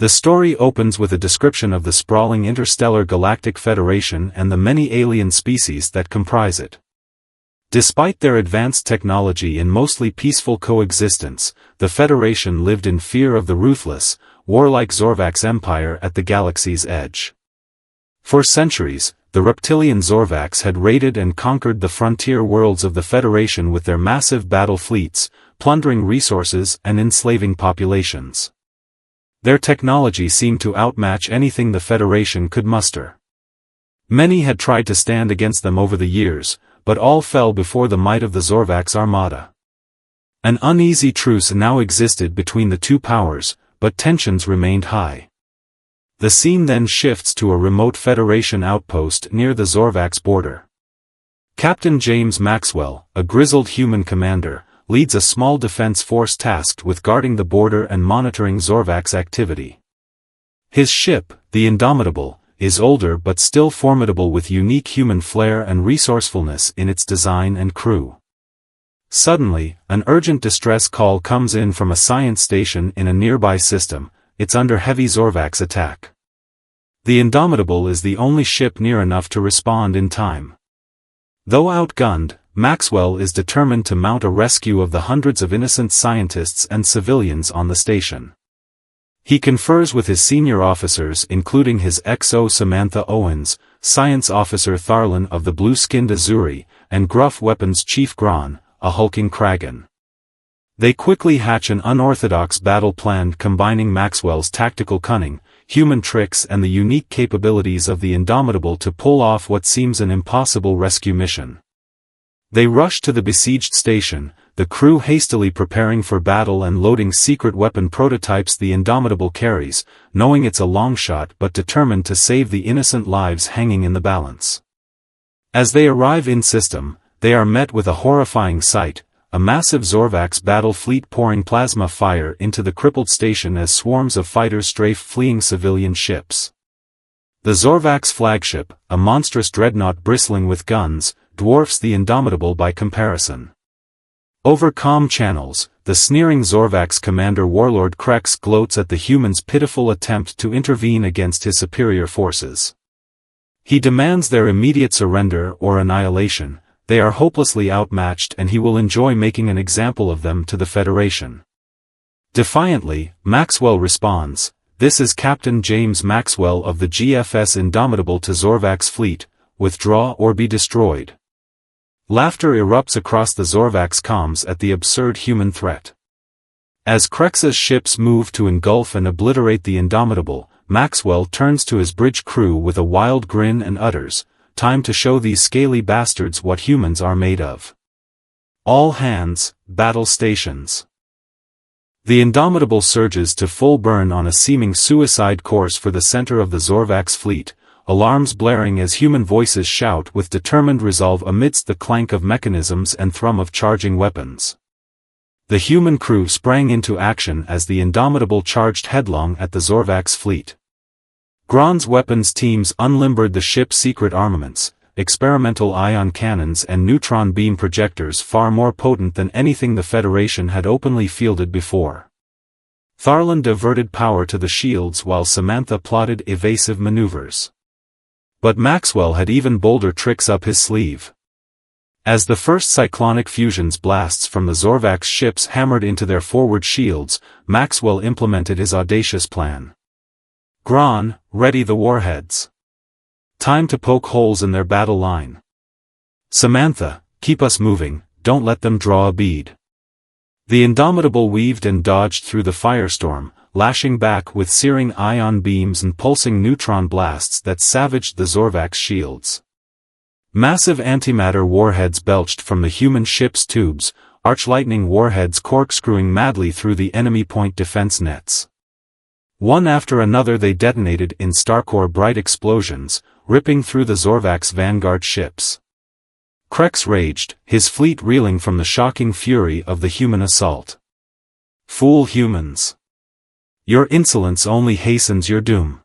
The story opens with a description of the sprawling interstellar Galactic Federation and the many alien species that comprise it. Despite their advanced technology and mostly peaceful coexistence, the Federation lived in fear of the ruthless, warlike Zorvax Empire at the galaxy's edge. For centuries, the reptilian Zorvax had raided and conquered the frontier worlds of the Federation with their massive battle fleets, plundering resources and enslaving populations. Their technology seemed to outmatch anything the Federation could muster. Many had tried to stand against them over the years, but all fell before the might of the Zorvax armada. An uneasy truce now existed between the two powers, but tensions remained high. The scene then shifts to a remote Federation outpost near the Zorvax border. Captain James Maxwell, a grizzled human commander, leads a small defense force tasked with guarding the border and monitoring Zorvax activity. His ship, the Indomitable, is older but still formidable with unique human flair and resourcefulness in its design and crew. Suddenly, an urgent distress call comes in from a science station in a nearby system. It's under heavy Zorvax attack. The Indomitable is the only ship near enough to respond in time. Though outgunned, Maxwell is determined to mount a rescue of the hundreds of innocent scientists and civilians on the station. He confers with his senior officers including his XO Samantha Owens, Science Officer Tharlan of the Blue-Skinned Azuri, and Gruff Weapons Chief Gron, a hulking Kragan. They quickly hatch an unorthodox battle plan combining Maxwell's tactical cunning, human tricks and the unique capabilities of the Indomitable to pull off what seems an impossible rescue mission. They rush to the besieged station, the crew hastily preparing for battle and loading secret weapon prototypes the Indomitable carries, knowing it's a long shot but determined to save the innocent lives hanging in the balance. As they arrive in system, they are met with a horrifying sight, a massive Zorvax battle fleet pouring plasma fire into the crippled station as swarms of fighters strafe fleeing civilian ships. The Zorvax flagship, a monstrous dreadnought bristling with guns, dwarfs the Indomitable by comparison. Over comm channels, the sneering Zorvax commander Warlord Krex gloats at the humans' pitiful attempt to intervene against his superior forces. He demands their immediate surrender or annihilation. They are hopelessly outmatched and he will enjoy making an example of them to the Federation. Defiantly, Maxwell responds, "This is Captain James Maxwell of the GFS Indomitable to Zorvax fleet, withdraw or be destroyed." Laughter erupts across the Zorvax comms at the absurd human threat. As Krex's ships move to engulf and obliterate the Indomitable, Maxwell turns to his bridge crew with a wild grin and utters, "Time to show these scaly bastards what humans are made of. All hands, battle stations." The Indomitable surges to full burn on a seeming suicide course for the center of the Zorvax fleet, alarms blaring as human voices shout with determined resolve amidst the clank of mechanisms and thrum of charging weapons. The human crew sprang into action as the Indomitable charged headlong at the Zorvax fleet. Gron's weapons teams unlimbered the ship's secret armaments, experimental ion cannons and neutron beam projectors far more potent than anything the Federation had openly fielded before. Tharlan diverted power to the shields while Samantha plotted evasive maneuvers. But Maxwell had even bolder tricks up his sleeve. As the first cyclonic fusions blasts from the Zorvax ships hammered into their forward shields, Maxwell implemented his audacious plan. "Gron, ready the warheads. Time to poke holes in their battle line. Samantha, keep us moving, don't let them draw a bead." The Indomitable weaved and dodged through the firestorm, lashing back with searing ion beams and pulsing neutron blasts that savaged the Zorvax shields. Massive antimatter warheads belched from the human ship's tubes, arch-lightning warheads corkscrewing madly through the enemy point defense nets. One after another they detonated in Starcore bright explosions, ripping through the Zorvax vanguard ships. Krex raged, his fleet reeling from the shocking fury of the human assault. "Fool humans! Your insolence only hastens your doom.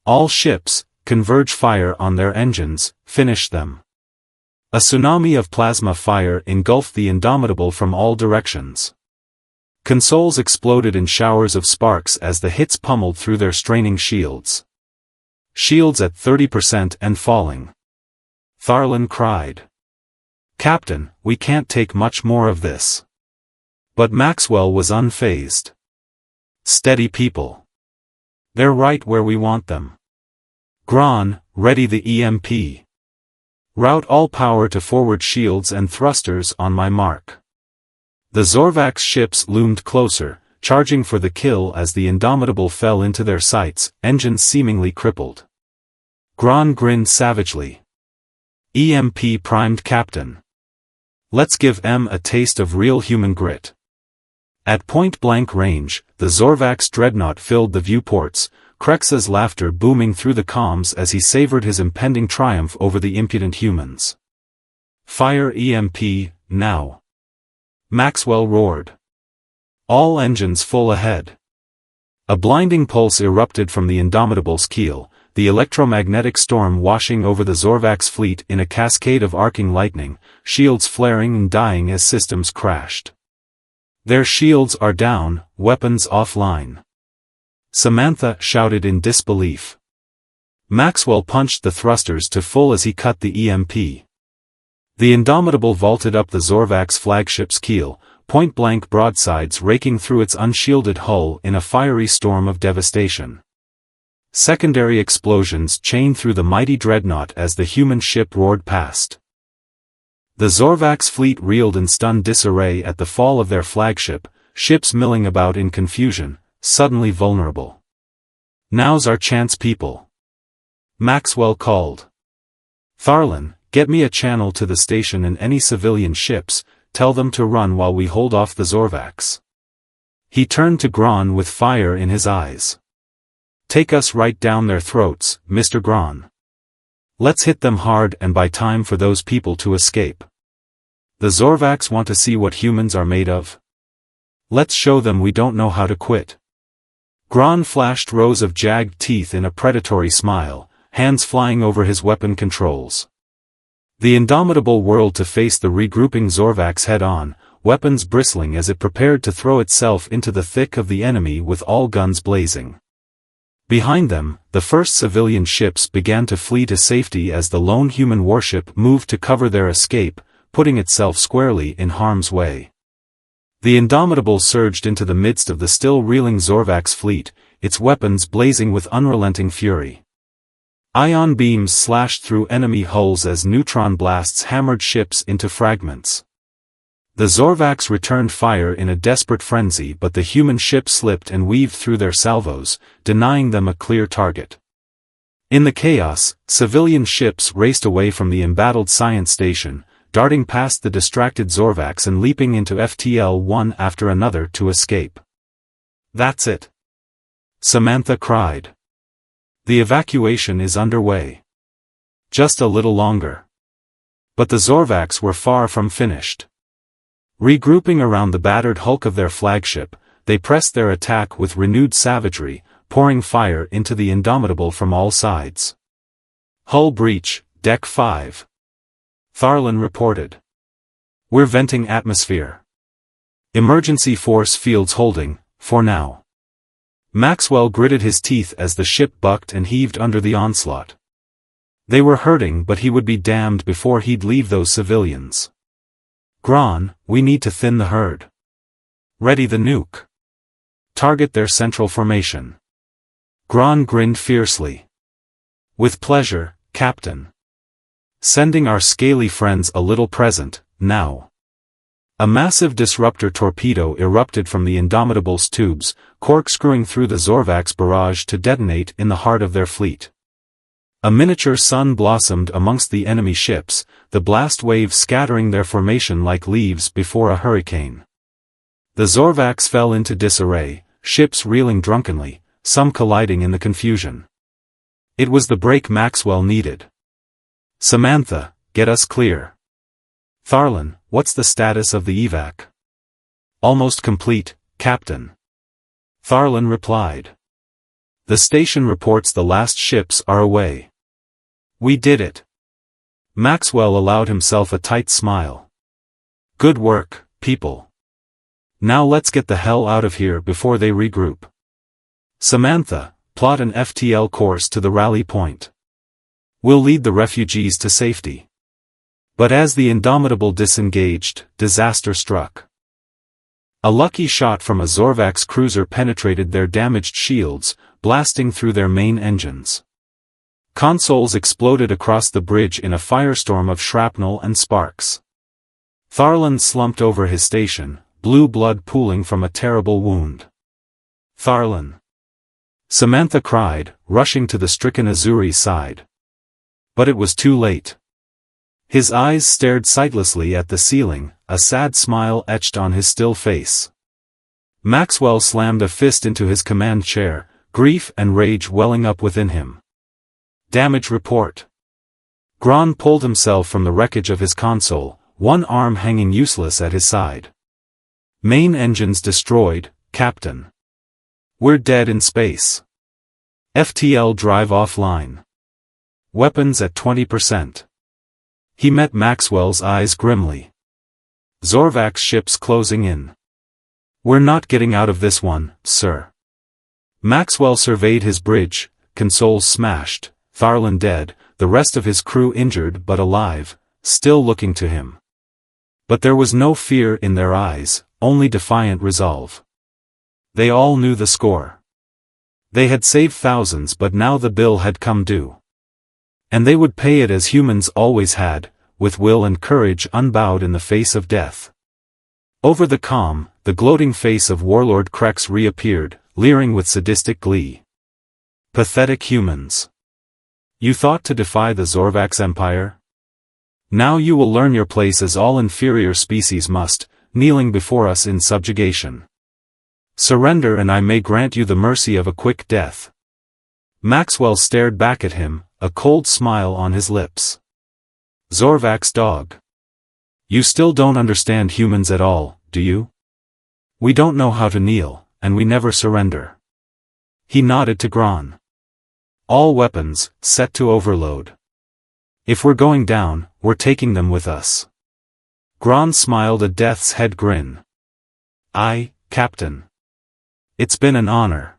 All ships, converge fire on their engines, finish them." A tsunami of plasma fire engulfed the Indomitable from all directions. Consoles exploded in showers of sparks as the hits pummeled through their straining shields. Shields at 30% and falling. Tharlan cried. Captain, we can't take much more of this. But Maxwell was unfazed. Steady people. They're right where we want them. Gron, ready the EMP. Route all power to forward shields and thrusters on my mark. The Zorvax ships loomed closer, charging for the kill as the Indomitable fell into their sights, engines seemingly crippled. Gron grinned savagely. EMP primed, Captain. Let's give M a taste of real human grit. At point-blank range, the Zorvax dreadnought filled the viewports, Krexa's laughter booming through the comms as he savored his impending triumph over the impudent humans. Fire EMP, now. Maxwell roared. All engines full ahead. A blinding pulse erupted from the Indomitable's keel, the electromagnetic storm washing over the Zorvax fleet in a cascade of arcing lightning, shields flaring and dying as systems crashed. Their shields are down, weapons offline. Samantha shouted in disbelief. Maxwell punched the thrusters to full as he cut the EMP. The Indomitable vaulted up the Zorvax flagship's keel, point-blank broadsides raking through its unshielded hull in a fiery storm of devastation. Secondary explosions chained through the mighty dreadnought as the human ship roared past. The Zorvax fleet reeled in stunned disarray at the fall of their flagship, ships milling about in confusion, suddenly vulnerable. Now's our chance, people. Maxwell called. Tharlan, get me a channel to the station and any civilian ships, tell them to run while we hold off the Zorvax. He turned to Gron with fire in his eyes. Take us right down their throats, Mr. Gron. Let's hit them hard and buy time for those people to escape. The Zorvax want to see what humans are made of. Let's show them we don't know how to quit. Gron flashed rows of jagged teeth in a predatory smile, hands flying over his weapon controls. The Indomitable whirled to face the regrouping Zorvax head-on, weapons bristling as it prepared to throw itself into the thick of the enemy with all guns blazing. Behind them, the first civilian ships began to flee to safety as the lone human warship moved to cover their escape, putting itself squarely in harm's way. The Indomitable surged into the midst of the still reeling Zorvax fleet, its weapons blazing with unrelenting fury. Ion beams slashed through enemy hulls as neutron blasts hammered ships into fragments. The Zorvax returned fire in a desperate frenzy, but the human ship slipped and weaved through their salvos, denying them a clear target. In the chaos, civilian ships raced away from the embattled science station, darting past the distracted Zorvax and leaping into FTL one after another to escape. That's it. Samantha cried. The evacuation is underway. Just a little longer. But the Zorvax were far from finished. Regrouping around the battered hulk of their flagship, they pressed their attack with renewed savagery, pouring fire into the Indomitable from all sides. Hull breach, Deck 5. Tharlan reported. We're venting atmosphere. Emergency force fields holding, for now. Maxwell gritted his teeth as the ship bucked and heaved under the onslaught. They were hurting, but he would be damned before he'd leave those civilians. Gron, we need to thin the herd. Ready the nuke. Target their central formation. Gron grinned fiercely. With pleasure, Captain. Sending our scaly friends a little present, now. A massive disruptor torpedo erupted from the Indomitable's tubes, corkscrewing through the Zorvax barrage to detonate in the heart of their fleet. A miniature sun blossomed amongst the enemy ships, the blast wave scattering their formation like leaves before a hurricane. The Zorvax fell into disarray, ships reeling drunkenly, some colliding in the confusion. It was the break Maxwell needed. Samantha, get us clear. Tharlan, what's the status of the evac? Almost complete, Captain. Tharlan replied. The station reports the last ships are away. We did it. Maxwell allowed himself a tight smile. Good work, people. Now let's get the hell out of here before they regroup. Samantha, plot an FTL course to the rally point. We'll lead the refugees to safety. But as the Indomitable disengaged, disaster struck. A lucky shot from a Zorvax cruiser penetrated their damaged shields, blasting through their main engines. Consoles exploded across the bridge in a firestorm of shrapnel and sparks. Tharlan slumped over his station, blue blood pooling from a terrible wound. Tharlan! Samantha cried, rushing to the stricken Azuri's side. But it was too late. His eyes stared sightlessly at the ceiling, a sad smile etched on his still face. Maxwell slammed a fist into his command chair, grief and rage welling up within him. Damage report. Gron pulled himself from the wreckage of his console, one arm hanging useless at his side. Main engines destroyed, Captain. We're dead in space. FTL drive offline. Weapons at 20%. He met Maxwell's eyes grimly. Zorvax ships closing in. We're not getting out of this one, sir. Maxwell surveyed his bridge, consoles smashed, Tharlan dead, the rest of his crew injured but alive, still looking to him. But there was no fear in their eyes, only defiant resolve. They all knew the score. They had saved thousands, but now the bill had come due. And they would pay it as humans always had, with will and courage unbowed in the face of death. Over the comm, the gloating face of Warlord Krex reappeared, leering with sadistic glee. Pathetic humans. You thought to defy the Zorvax Empire? Now you will learn your place as all inferior species must, kneeling before us in subjugation. Surrender and I may grant you the mercy of a quick death. Maxwell stared back at him, a cold smile on his lips. Zorvax dog. You still don't understand humans at all, do you? We don't know how to kneel, and we never surrender. He nodded to Gron. All weapons, set to overload. If we're going down, we're taking them with us. Gron smiled a death's head grin. Aye, Captain. It's been an honor.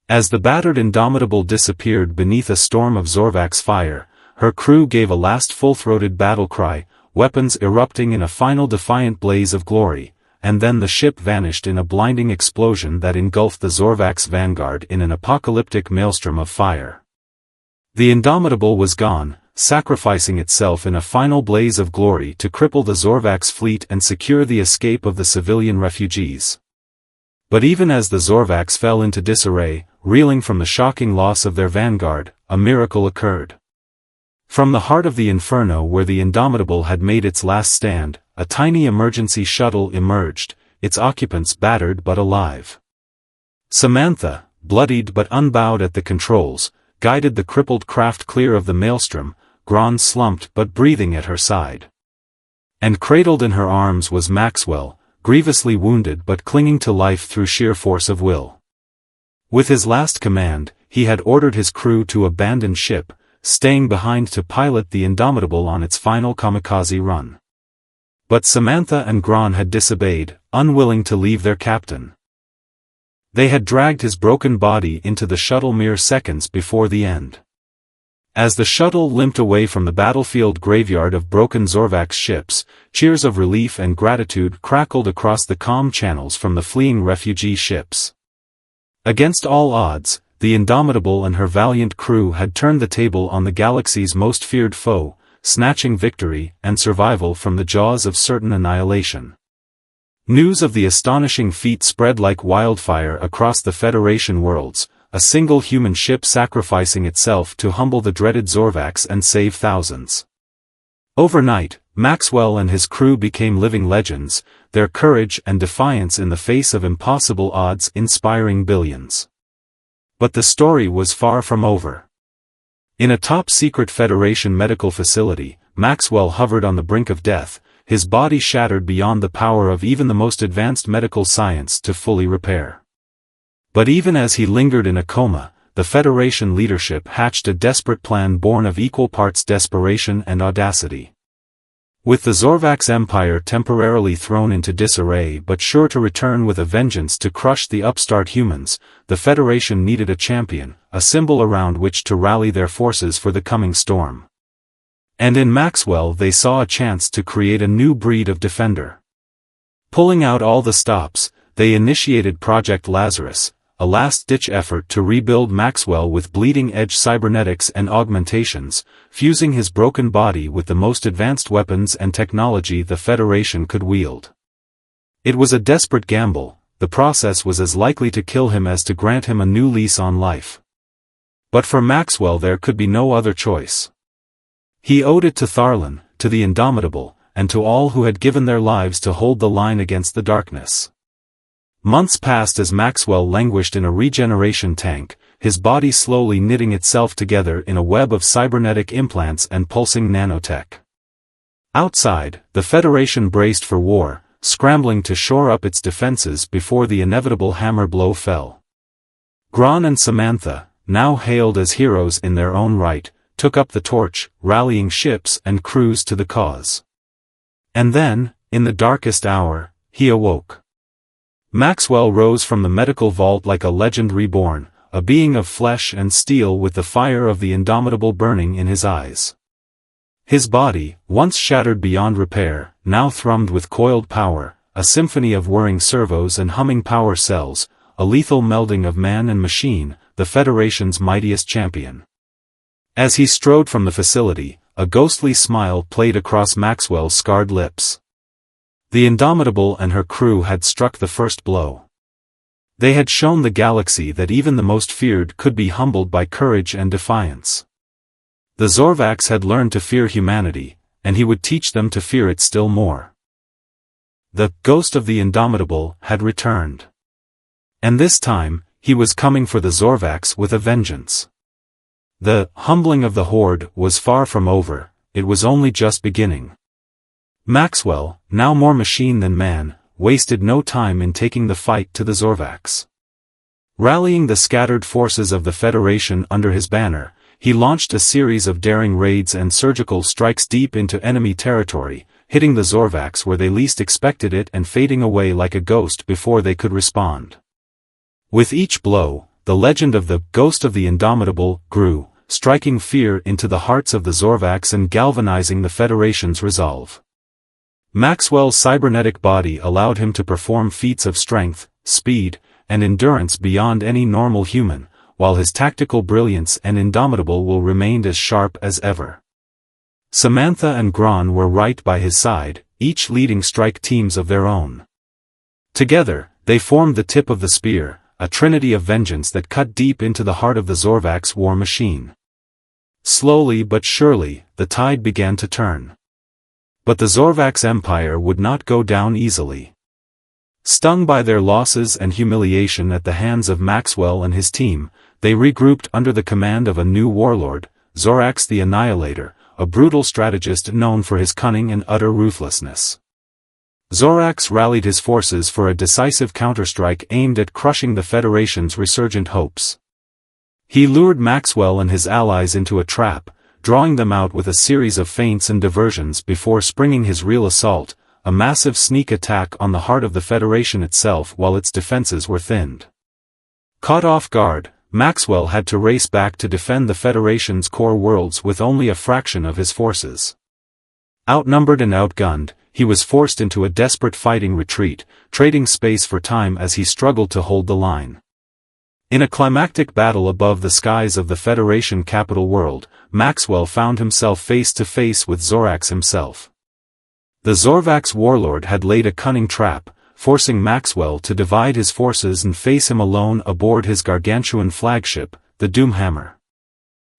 As the battered Indomitable disappeared beneath a storm of Zorvax fire, her crew gave a last full-throated battle cry, weapons erupting in a final defiant blaze of glory, and then the ship vanished in a blinding explosion that engulfed the Zorvax vanguard in an apocalyptic maelstrom of fire. The Indomitable was gone, sacrificing itself in a final blaze of glory to cripple the Zorvax fleet and secure the escape of the civilian refugees. But even as the Zorvax fell into disarray, reeling from the shocking loss of their vanguard, a miracle occurred. From the heart of the inferno where the Indomitable had made its last stand, a tiny emergency shuttle emerged, its occupants battered but alive. Samantha, bloodied but unbowed at the controls, guided the crippled craft clear of the maelstrom, Gron slumped but breathing at her side. And cradled in her arms was Maxwell, grievously wounded but clinging to life through sheer force of will. With his last command, he had ordered his crew to abandon ship, staying behind to pilot the Indomitable on its final kamikaze run. But Samantha and Gron had disobeyed, unwilling to leave their captain. They had dragged his broken body into the shuttle mere seconds before the end. As the shuttle limped away from the battlefield graveyard of broken Zorvax ships, cheers of relief and gratitude crackled across the comm channels from the fleeing refugee ships. Against all odds, the Indomitable and her valiant crew had turned the table on the galaxy's most feared foe, snatching victory and survival from the jaws of certain annihilation. News of the astonishing feat spread like wildfire across the Federation worlds, a single human ship sacrificing itself to humble the dreaded Zorvax and save thousands. Overnight, Maxwell and his crew became living legends, their courage and defiance in the face of impossible odds inspiring billions. But the story was far from over. In a top-secret Federation medical facility, Maxwell hovered on the brink of death, his body shattered beyond the power of even the most advanced medical science to fully repair. But even as he lingered in a coma, the Federation leadership hatched a desperate plan born of equal parts desperation and audacity. With the Zorvax Empire temporarily thrown into disarray but sure to return with a vengeance to crush the upstart humans, the Federation needed a champion, a symbol around which to rally their forces for the coming storm. And in Maxwell they saw a chance to create a new breed of defender. Pulling out all the stops, they initiated Project Lazarus, a last-ditch effort to rebuild Maxwell with bleeding-edge cybernetics and augmentations, fusing his broken body with the most advanced weapons and technology the Federation could wield. It was a desperate gamble. The process was as likely to kill him as to grant him a new lease on life. But for Maxwell there could be no other choice. He owed it to Tharlan, to the Indomitable, and to all who had given their lives to hold the line against the darkness. Months passed as Maxwell languished in a regeneration tank, his body slowly knitting itself together in a web of cybernetic implants and pulsing nanotech. Outside, the Federation braced for war, scrambling to shore up its defenses before the inevitable hammer blow fell. Gron and Samantha, now hailed as heroes in their own right, took up the torch, rallying ships and crews to the cause. And then, in the darkest hour, he awoke. Maxwell rose from the medical vault like a legend reborn, a being of flesh and steel with the fire of the Indomitable burning in his eyes. His body, once shattered beyond repair, now thrummed with coiled power, a symphony of whirring servos and humming power cells, a lethal melding of man and machine, the Federation's mightiest champion. As he strode from the facility, a ghostly smile played across Maxwell's scarred lips. The Indomitable and her crew had struck the first blow. They had shown the galaxy that even the most feared could be humbled by courage and defiance. The Zorvax had learned to fear humanity, and he would teach them to fear it still more. The ghost of the Indomitable had returned. And this time, he was coming for the Zorvax with a vengeance. The humbling of the Horde was far from over, it was only just beginning. Maxwell, now more machine than man, wasted no time in taking the fight to the Zorvax. Rallying the scattered forces of the Federation under his banner, he launched a series of daring raids and surgical strikes deep into enemy territory, hitting the Zorvax where they least expected it and fading away like a ghost before they could respond. With each blow, the legend of the Ghost of the Indomitable grew, striking fear into the hearts of the Zorvax and galvanizing the Federation's resolve. Maxwell's cybernetic body allowed him to perform feats of strength, speed, and endurance beyond any normal human, while his tactical brilliance and Indomitable will remained as sharp as ever. Samantha and Gron were right by his side, each leading strike teams of their own. Together, they formed the tip of the spear, a trinity of vengeance that cut deep into the heart of the Zorvax war machine. Slowly but surely, the tide began to turn. But the Zorvax Empire would not go down easily. Stung by their losses and humiliation at the hands of Maxwell and his team, they regrouped under the command of a new warlord, Zorax the Annihilator, a brutal strategist known for his cunning and utter ruthlessness. Zorax rallied his forces for a decisive counterstrike aimed at crushing the Federation's resurgent hopes. He lured Maxwell and his allies into a trap, drawing them out with a series of feints and diversions before springing his real assault, a massive sneak attack on the heart of the Federation itself while its defenses were thinned. Caught off guard, Maxwell had to race back to defend the Federation's core worlds with only a fraction of his forces. Outnumbered and outgunned, he was forced into a desperate fighting retreat, trading space for time as he struggled to hold the line. In a climactic battle above the skies of the Federation capital world, Maxwell found himself face to face with Zorax himself. The Zorvax warlord had laid a cunning trap, forcing Maxwell to divide his forces and face him alone aboard his gargantuan flagship, the Doomhammer.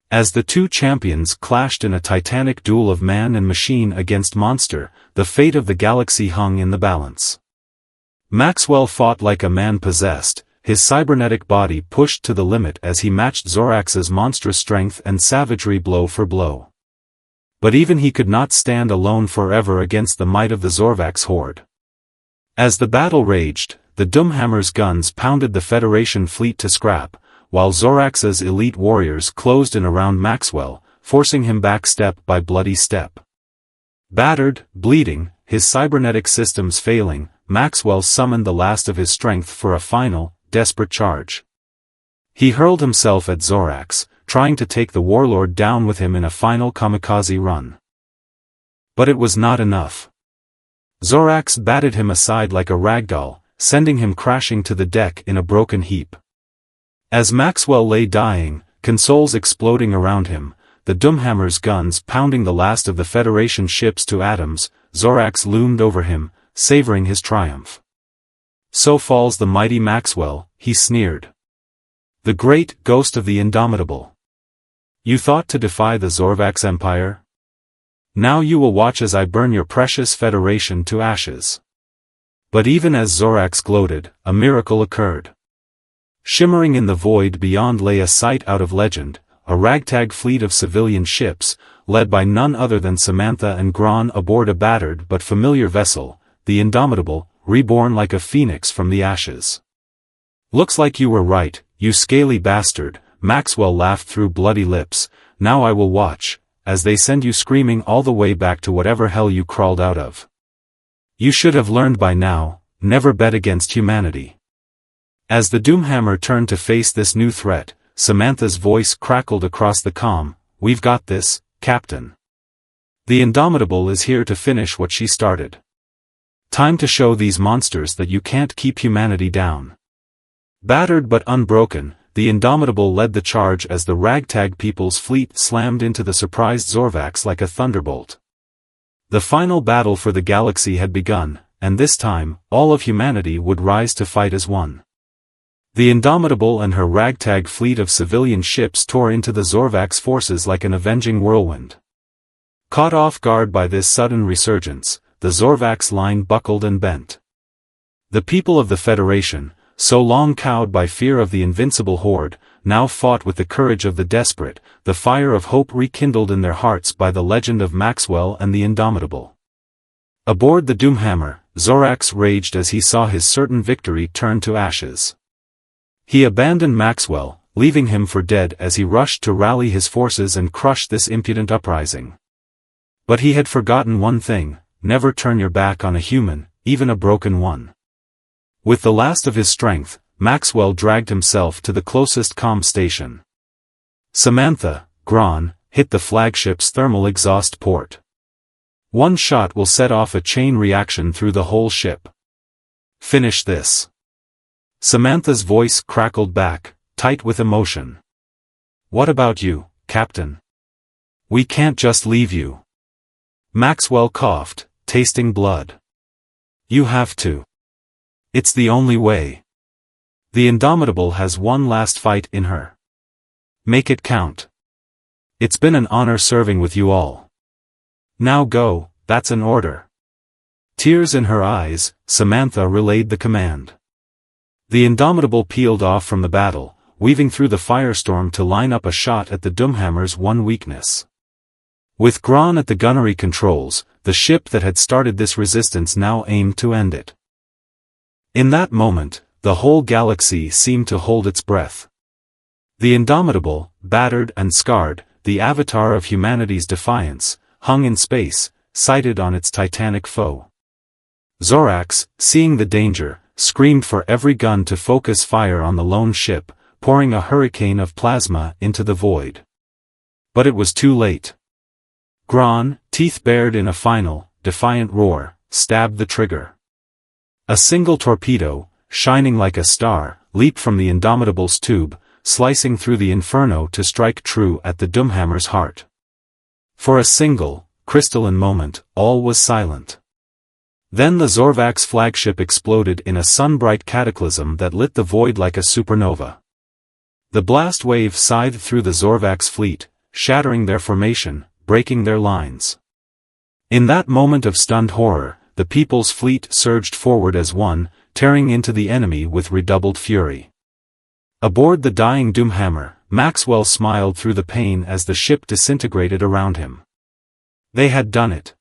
As the two champions clashed in a titanic duel of man and machine against monster, the fate of the galaxy hung in the balance. Maxwell fought like a man possessed, his cybernetic body pushed to the limit as he matched Zorax's monstrous strength and savagery blow for blow. But even he could not stand alone forever against the might of the Zorvax horde. As the battle raged, the Doomhammer's guns pounded the Federation fleet to scrap, while Zorax's elite warriors closed in around Maxwell, forcing him back step by bloody step. Battered, bleeding, his cybernetic systems failing, Maxwell summoned the last of his strength for a final, desperate charge. He hurled himself at Zorax, trying to take the warlord down with him in a final kamikaze run. But it was not enough. Zorax batted him aside like a ragdoll, sending him crashing to the deck in a broken heap. As Maxwell lay dying, consoles exploding around him, the Doomhammer's guns pounding the last of the Federation ships to atoms, Zorax loomed over him, savoring his triumph. "So falls the mighty Maxwell," he sneered. "The great ghost of the Indomitable. You thought to defy the Zorvax Empire? Now you will watch as I burn your precious Federation to ashes." But even as Zorax gloated, a miracle occurred. Shimmering in the void beyond lay a sight out of legend, a ragtag fleet of civilian ships, led by none other than Samantha and Gron aboard a battered but familiar vessel, the Indomitable, reborn like a phoenix from the ashes. "Looks like you were right, you scaly bastard," Maxwell laughed through bloody lips. "Now I will watch, as they send you screaming all the way back to whatever hell you crawled out of. You should have learned by now, never bet against humanity." As the Doomhammer turned to face this new threat, Samantha's voice crackled across the comm, "We've got this, Captain. The Indomitable is here to finish what she started. Time to show these monsters that you can't keep humanity down." Battered but unbroken, the Indomitable led the charge as the ragtag people's fleet slammed into the surprised Zorvax like a thunderbolt. The final battle for the galaxy had begun, and this time, all of humanity would rise to fight as one. The Indomitable and her ragtag fleet of civilian ships tore into the Zorvax forces like an avenging whirlwind. Caught off guard by this sudden resurgence, the Zorvax line buckled and bent. The people of the Federation, so long cowed by fear of the invincible horde, now fought with the courage of the desperate, the fire of hope rekindled in their hearts by the legend of Maxwell and the Indomitable. Aboard the Doomhammer, Zorax raged as he saw his certain victory turn to ashes. He abandoned Maxwell, leaving him for dead as he rushed to rally his forces and crush this impudent uprising. But he had forgotten one thing: never turn your back on a human, even a broken one. With the last of his strength, Maxwell dragged himself to the closest comm station. "Samantha, Gron, hit the flagship's thermal exhaust port. One shot will set off a chain reaction through the whole ship. Finish this." Samantha's voice crackled back, tight with emotion. "What about you, Captain? We can't just leave you." Maxwell coughed, tasting blood. "You have to. It's the only way. The Indomitable has one last fight in her. Make it count. It's been an honor serving with you all. Now go, that's an order." Tears in her eyes, Samantha relayed the command. The Indomitable peeled off from the battle, weaving through the firestorm to line up a shot at the Doomhammer's one weakness. With Gron at the gunnery controls, the ship that had started this resistance now aimed to end it. In that moment, the whole galaxy seemed to hold its breath. The Indomitable, battered and scarred, the avatar of humanity's defiance, hung in space, sighted on its titanic foe. Zorax, seeing the danger, screamed for every gun to focus fire on the lone ship, pouring a hurricane of plasma into the void. But it was too late. Gron, teeth bared in a final, defiant roar, stabbed the trigger. A single torpedo, shining like a star, leaped from the Indomitable's tube, slicing through the inferno to strike true at the Doomhammer's heart. For a single, crystalline moment, all was silent. Then the Zorvax flagship exploded in a sun-bright cataclysm that lit the void like a supernova. The blast wave scythed through the Zorvax fleet, shattering their formation, breaking their lines. In that moment of stunned horror, the People's Fleet surged forward as one, tearing into the enemy with redoubled fury. Aboard the dying Doomhammer, Maxwell smiled through the pain as the ship disintegrated around him. They had done it.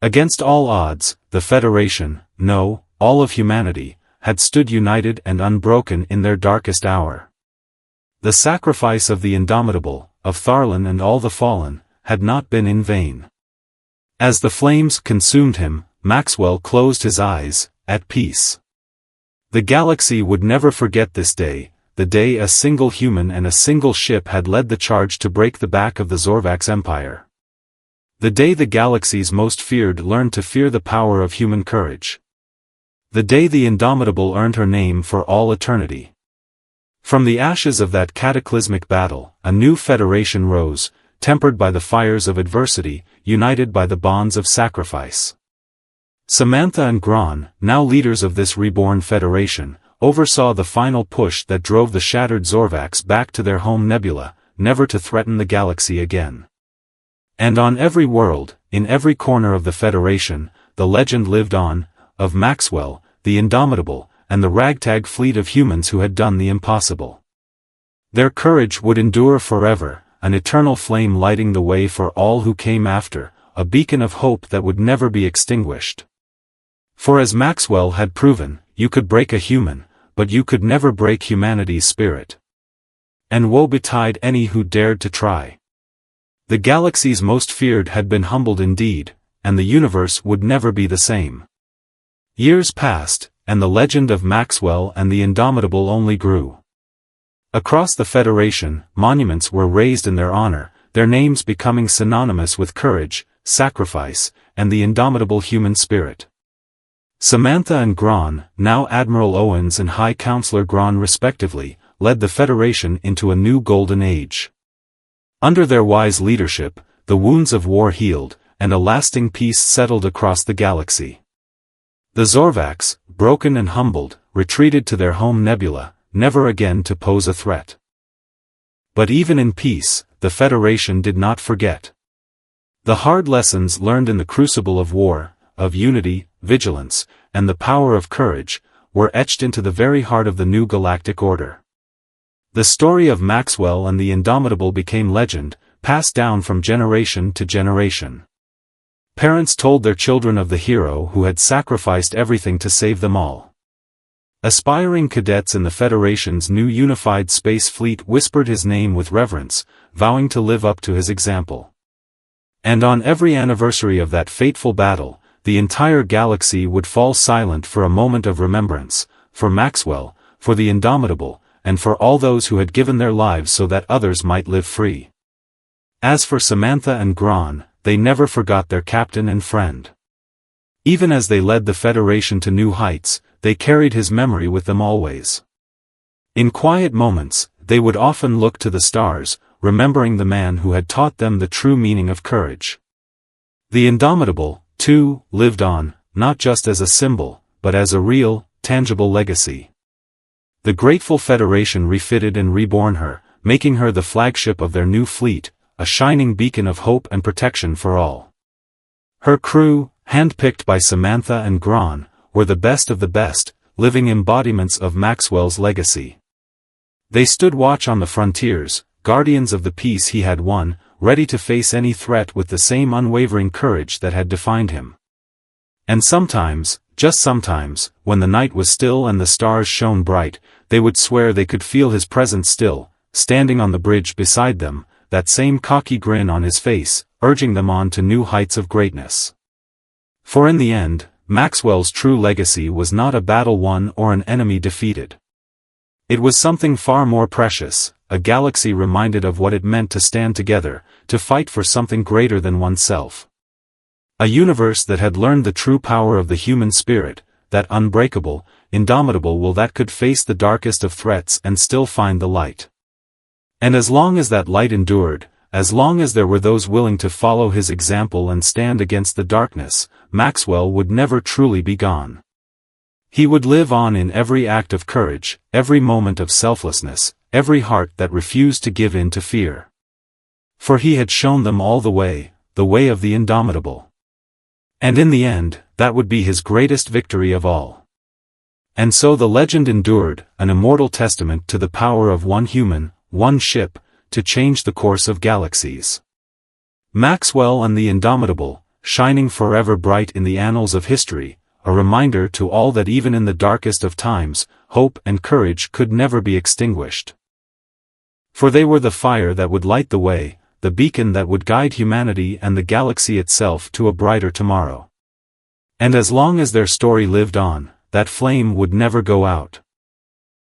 Against all odds, the Federation, no, all of humanity, had stood united and unbroken in their darkest hour. The sacrifice of the Indomitable, of Tharlan and all the fallen, had not been in vain. As the flames consumed him, Maxwell closed his eyes, at peace. The galaxy would never forget this day, the day a single human and a single ship had led the charge to break the back of the Zorvax Empire. The day the galaxy's most feared learned to fear the power of human courage. The day the Indomitable earned her name for all eternity. From the ashes of that cataclysmic battle, a new federation rose, tempered by the fires of adversity, united by the bonds of sacrifice. Samantha and Gron, now leaders of this reborn federation, oversaw the final push that drove the shattered Zorvax back to their home nebula, never to threaten the galaxy again. And on every world, in every corner of the Federation, the legend lived on, of Maxwell, the Indomitable, and the ragtag fleet of humans who had done the impossible. Their courage would endure forever, an eternal flame lighting the way for all who came after, a beacon of hope that would never be extinguished. For as Maxwell had proven, you could break a human, but you could never break humanity's spirit. And woe betide any who dared to try. The galaxy's most feared had been humbled indeed, and the universe would never be the same. Years passed, and the legend of Maxwell and the Indomitable only grew. Across the Federation, monuments were raised in their honor, their names becoming synonymous with courage, sacrifice, and the indomitable human spirit. Samantha and Gron, now Admiral Owens and High Counselor Gron respectively, led the Federation into a new golden age. Under their wise leadership, the wounds of war healed, and a lasting peace settled across the galaxy. The Zorvax, broken and humbled, retreated to their home nebula, never again to pose a threat. But even in peace, the Federation did not forget. The hard lessons learned in the crucible of war, of unity, vigilance, and the power of courage, were etched into the very heart of the new galactic order. The story of Maxwell and the Indomitable became legend, passed down from generation to generation. Parents told their children of the hero who had sacrificed everything to save them all. Aspiring cadets in the Federation's new unified space fleet whispered his name with reverence, vowing to live up to his example. And on every anniversary of that fateful battle, the entire galaxy would fall silent for a moment of remembrance, for Maxwell, for the Indomitable, and for all those who had given their lives so that others might live free. As for Samantha and Gron, they never forgot their captain and friend. Even as they led the Federation to new heights, they carried his memory with them always. In quiet moments, they would often look to the stars, remembering the man who had taught them the true meaning of courage. The Indomitable, too, lived on, not just as a symbol, but as a real, tangible legacy. The grateful Federation refitted and reborn her, making her the flagship of their new fleet, a shining beacon of hope and protection for all. Her crew, handpicked by Samantha and Gron, were the best of the best, living embodiments of Maxwell's legacy. They stood watch on the frontiers, guardians of the peace he had won, ready to face any threat with the same unwavering courage that had defined him. And sometimes, just sometimes, when the night was still and the stars shone bright, they would swear they could feel his presence still, standing on the bridge beside them, that same cocky grin on his face, urging them on to new heights of greatness. For in the end, Maxwell's true legacy was not a battle won or an enemy defeated. It was something far more precious, a galaxy reminded of what it meant to stand together, to fight for something greater than oneself. A universe that had learned the true power of the human spirit, that unbreakable, indomitable will that could face the darkest of threats and still find the light. And as long as that light endured, as long as there were those willing to follow his example and stand against the darkness, Maxwell would never truly be gone. He would live on in every act of courage, every moment of selflessness, every heart that refused to give in to fear. For he had shown them all the way of the Indomitable. And in the end, that would be his greatest victory of all. And so the legend endured, an immortal testament to the power of one human, one ship, to change the course of galaxies. Maxwell and the Indomitable, shining forever bright in the annals of history, a reminder to all that even in the darkest of times, hope and courage could never be extinguished. For they were the fire that would light the way, the beacon that would guide humanity and the galaxy itself to a brighter tomorrow. And as long as their story lived on, that flame would never go out.